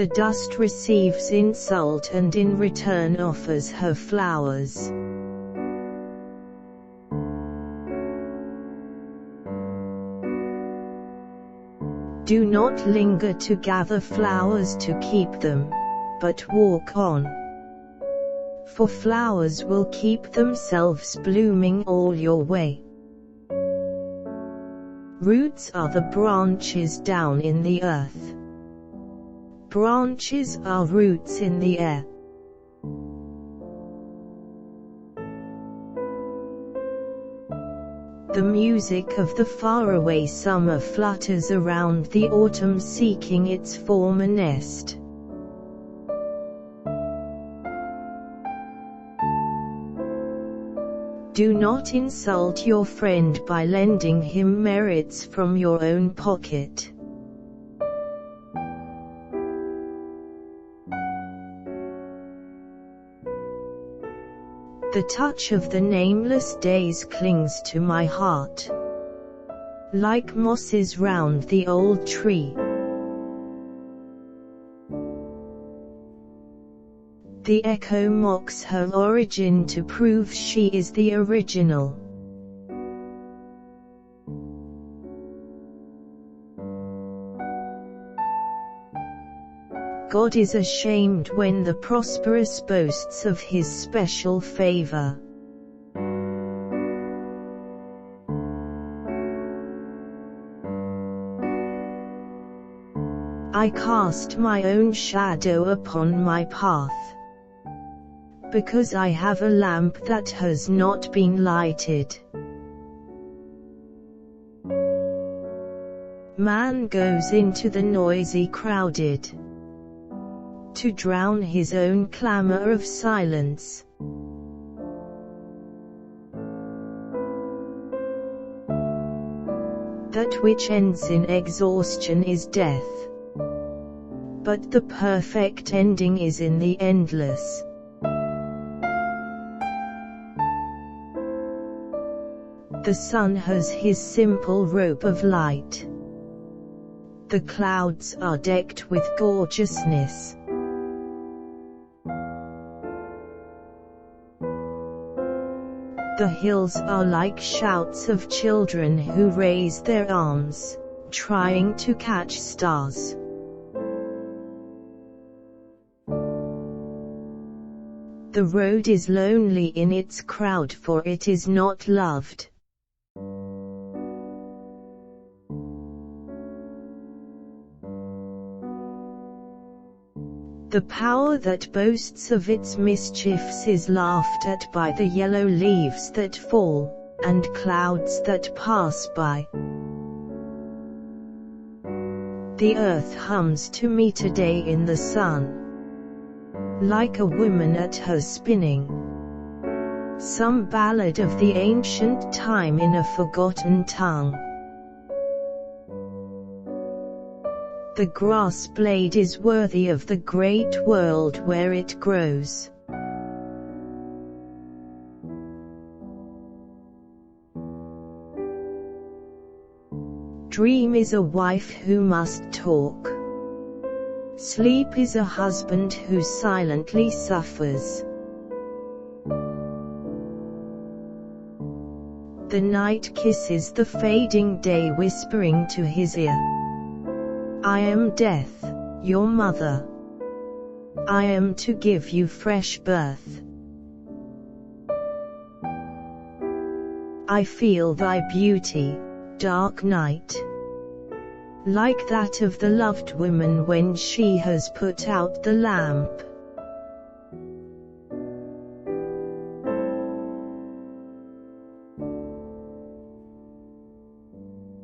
The dust receives insult and in return offers her flowers. Do not linger to gather flowers to keep them, but walk on. For flowers will keep themselves blooming all your way. Roots are the branches down in the earth. Branches are roots in the air. The music of the faraway summer flutters around the autumn seeking its former nest. Do not insult your friend by lending him merits from your own pocket. The touch of the nameless days clings to my heart, like mosses round the old tree. The echo mocks her origin to prove she is the original. God is ashamed when the prosperous boasts of his special favor. I cast my own shadow upon my path, because I have a lamp that has not been lighted. Man goes into the noisy crowded, to drown his own clamor of silence. That which ends in exhaustion is death, but the perfect ending is in the endless. The sun has his simple robe of light. The clouds are decked with gorgeousness. The hills are like shouts of children who raise their arms, trying to catch stars. The road is lonely in its crowd, for it is not loved. The power that boasts of its mischiefs is laughed at by the yellow leaves that fall, and clouds that pass by. The earth hums to me today in the sun, like a woman at her spinning, some ballad of the ancient time in a forgotten tongue. The grass blade is worthy of the great world where it grows. Dream is a wife who must talk. Sleep is a husband who silently suffers. The night kisses the fading day, whispering to his ear, I am death, your mother. I am to give you fresh birth. I feel thy beauty, dark night, like that of the loved woman when she has put out the lamp.